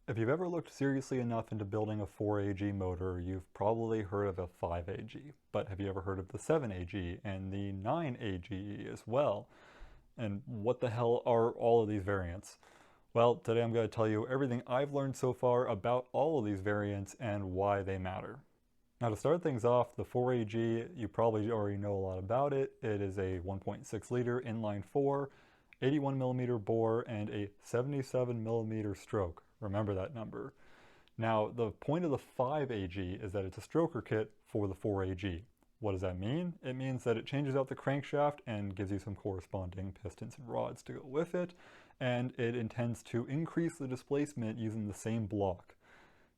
If you've ever looked seriously enough into building a 4A-GE motor, you've probably heard of a 5A-GE. But have you ever heard of the 7A-GE and the 9A-GE as well? And what the hell are all of these variants? Well, today I'm going to tell you everything I've learned so far about all of these variants and why they matter. Now to start things off, the 4A-GE, you probably already know a lot about it. It is a 1.6 liter inline 4, 81 millimeter bore, and a 77 millimeter stroke. Remember that number. Now, the point of the 5A-GE is that it's a stroker kit for the 4A-GE. What does that mean? It means that it changes out the crankshaft and gives you some corresponding pistons and rods to go with it, and it intends to increase the displacement using the same block.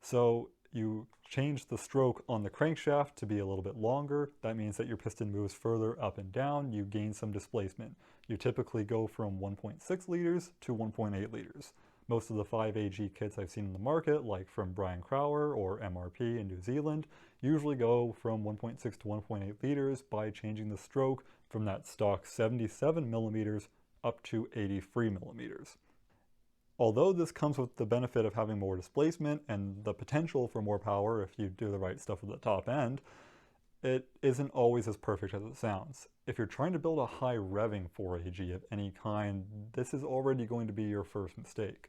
So you change the stroke on the crankshaft to be a little bit longer. That means that your piston moves further up and down. You gain some displacement. You typically go from 1.6 liters to 1.8 liters. Most of the 5A-GE kits I've seen in the market, like from Brian Crowler or MRP in New Zealand, usually go from 1.6 to 1.8 liters by changing the stroke from that stock 77 millimeters up to 83 millimeters. Although this comes with the benefit of having more displacement and the potential for more power if you do the right stuff at the top end, it isn't always as perfect as it sounds. If you're trying to build a high revving 4A-GE of any kind, this is already going to be your first mistake.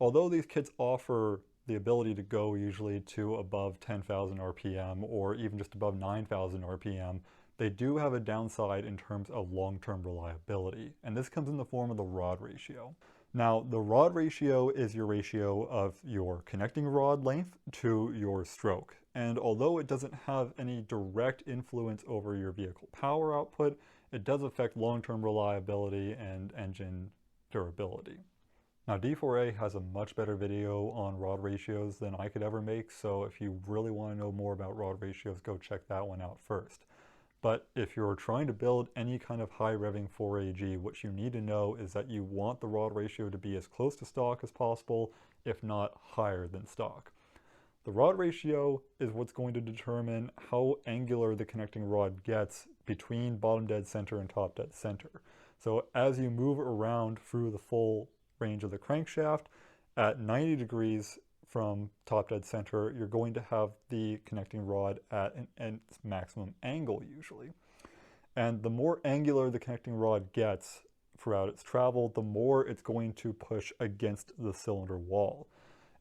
Although these kits offer the ability to go usually to above 10,000 RPM or even just above 9,000 RPM, they do have a downside in terms of long-term reliability, and this comes in the form of the rod ratio. Now, the rod ratio is your ratio of your connecting rod length to your stroke. And although it doesn't have any direct influence over your vehicle power output, it does affect long-term reliability and engine durability. Now, D4A has a much better video on rod ratios than I could ever make, so if you really want to know more about rod ratios, go check that one out first. But if you're trying to build any kind of high revving 4A-GE, what you need to know is that you want the rod ratio to be as close to stock as possible, if not higher than stock. The rod ratio is what's going to determine how angular the connecting rod gets between bottom dead center and top dead center. So as you move around through the full range of the crankshaft, at 90 degrees from top dead center, you're going to have the connecting rod at its maximum angle usually. And the more angular the connecting rod gets throughout its travel, the more it's going to push against the cylinder wall.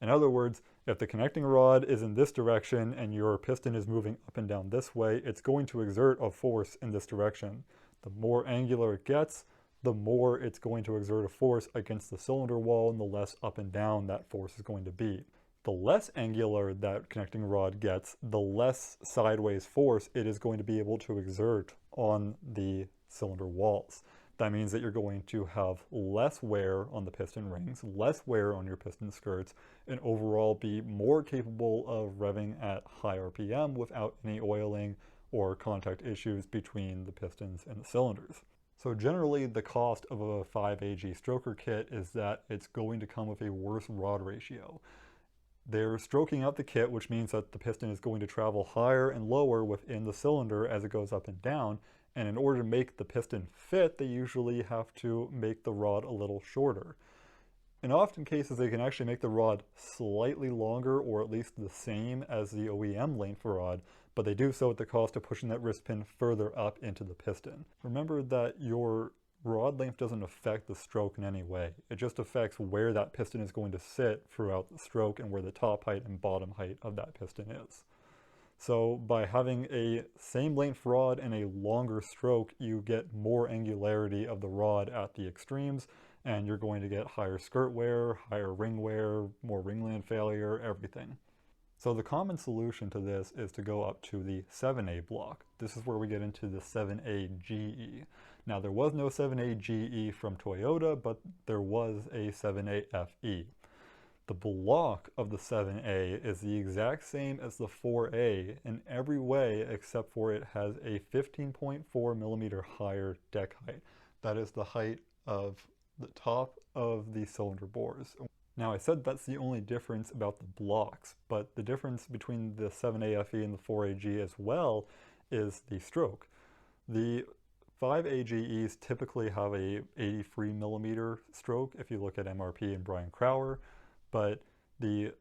In other words, if the connecting rod is in this direction and your piston is moving up and down this way, it's going to exert a force in this direction. The more angular it gets, the more it's going to exert a force against the cylinder wall, and the less up and down that force is going to be. The less angular that connecting rod gets, the less sideways force it is going to be able to exert on the cylinder walls. That means that you're going to have less wear on the piston rings, less wear on your piston skirts, and overall be more capable of revving at high RPM without any oiling or contact issues between the pistons and the cylinders. So generally, the cost of a 5A-GE stroker kit is that it's going to come with a worse rod ratio. They're stroking out the kit, which means that the piston is going to travel higher and lower within the cylinder as it goes up and down. And in order to make the piston fit, they usually have to make the rod a little shorter. In often cases, they can actually make the rod slightly longer or at least the same as the OEM length rod, but they do so at the cost of pushing that wrist pin further up into the piston. Remember that your rod length doesn't affect the stroke in any way. It just affects where that piston is going to sit throughout the stroke and where the top height and bottom height of that piston is. So by having a same length rod and a longer stroke, you get more angularity of the rod at the extremes, and you're going to get higher skirt wear, higher ring wear, more ringland failure, everything. So the common solution to this is to go up to the 7A block. This is where we get into the 7A-GE. Now there was no 7A-GE from Toyota, but there was a 7A-FE. The block of the 7A is the exact same as the 4A in every way except for it has a 15.4 millimeter higher deck height. That is the height of the top of the cylinder bores. Now I said that's the only difference about the blocks, but the difference between the 7A-FE and the 4A-GE as well is the stroke. The 5A-GEs typically have a 83 millimeter stroke if you look at MRP and Brian Crowler, but The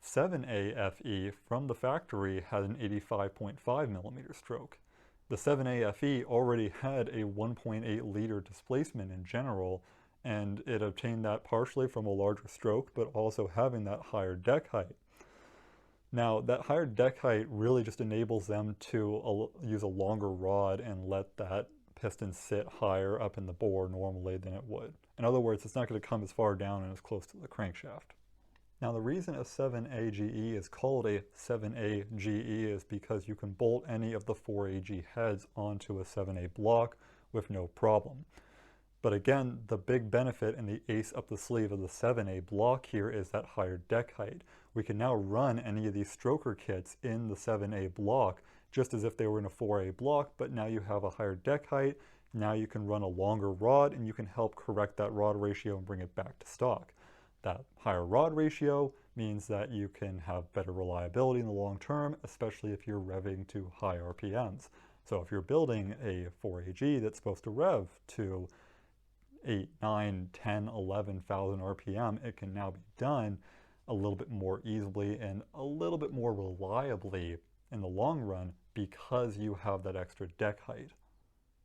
4A-GE from the factory had an 85.5 millimeter stroke. The 4A-FE already had a 1.8 liter displacement in general, and it obtained that partially from a larger stroke, but also having that higher deck height. Now, that higher deck height really just enables them to use a longer rod and let that piston sit higher up in the bore normally than it would. In other words, it's not going to come as far down and as close to the crankshaft. Now, the reason a 4A-GE is called a 4A-GE is because you can bolt any of the 4A-G heads onto a 7A block with no problem. But again, the big benefit and the ace up the sleeve of the 7A block here is that higher deck height. We can now run any of these stroker kits in the 7A block just as if they were in a 4A block, but now you have a higher deck height. Now you can run a longer rod and you can help correct that rod ratio and bring it back to stock. That higher rod ratio means that you can have better reliability in the long term, especially if you're revving to high RPMs. So if you're building a 4A-G that's supposed to rev to 8, 9, 10, 11,000 RPM, it can now be done a little bit more easily and a little bit more reliably in the long run because you have that extra deck height.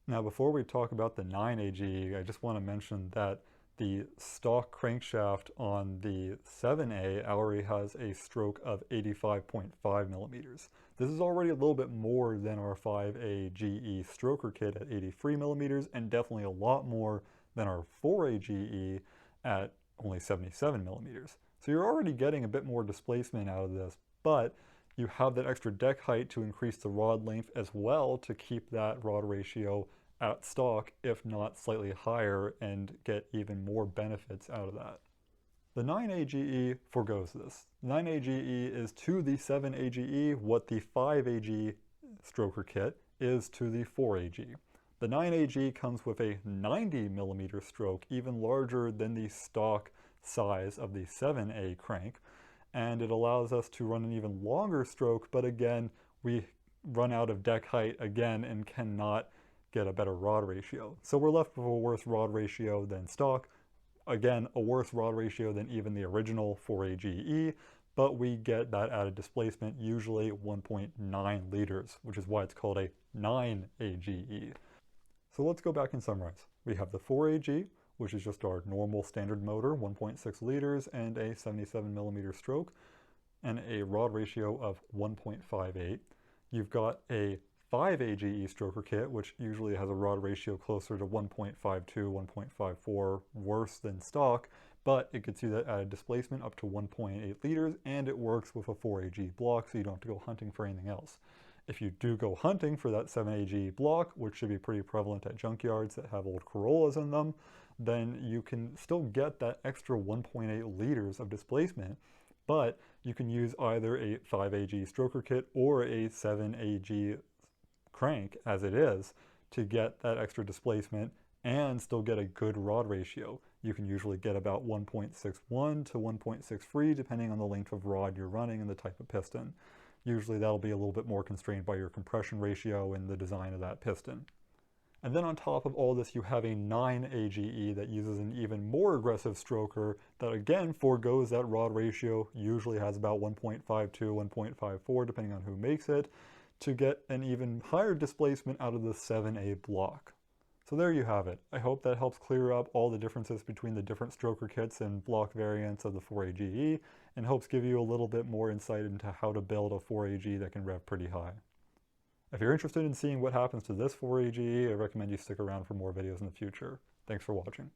Now, before we talk about the 9A-GE, I just want to mention that the stock crankshaft on the 7A already has a stroke of 85.5 millimeters. This is already a little bit more than our 5A-GE stroker kit at 83 millimeters and definitely a lot more than our 4A-GE at only 77 millimeters. So you're already getting a bit more displacement out of this, but you have that extra deck height to increase the rod length as well to keep that rod ratio at stock, if not slightly higher, and get even more benefits out of that. The 9A-GE forgoes this. 9A-GE is to the 7A-GE what the 5A-G stroker kit is to the 4A-G. The 9A-G comes with a 90 millimeter stroke, even larger than the stock size of the 7A crank, and it allows us to run an even longer stroke, but again, we run out of deck height again and cannot get a better rod ratio. So we're left with a worse rod ratio than stock. Again, a worse rod ratio than even the original 4A-GE, but we get that added displacement, usually 1.9 liters, which is why it's called a 9A-GE. So let's go back and summarize. We have the 4A-G, which is just our normal standard motor, 1.6 liters and a 77 millimeter stroke, and a rod ratio of 1.58. You've got a 5A-GE stroker kit, which usually has a rod ratio closer to 1.52, 1.54, worse than stock, but it gets you that added displacement up to 1.8 liters, and it works with a 4A-G block, so you don't have to go hunting for anything else. If you do go hunting for that 7A-G block, which should be pretty prevalent at junkyards that have old Corollas in them, then you can still get that extra 1.8 liters of displacement, but you can use either a 5A-G stroker kit or a 7A-G crank as it is to get that extra displacement and still get a good rod ratio. You can usually get about 1.61 to 1.63 depending on the length of rod you're running and the type of piston. Usually that'll be a little bit more constrained by your compression ratio and the design of that piston. And then on top of all this, you have a 9A-GE that uses an even more aggressive stroker that again forgoes that rod ratio, usually has about 1.52, 1.54 depending on who makes it, to get an even higher displacement out of the 7A block. So there you have it. I hope that helps clear up all the differences between the different stroker kits and block variants of the 4A-GE, and helps give you a little bit more insight into how to build a 4A-G that can rev pretty high. If you're interested in seeing what happens to this 4A-GE, I recommend you stick around for more videos in the future. Thanks for watching.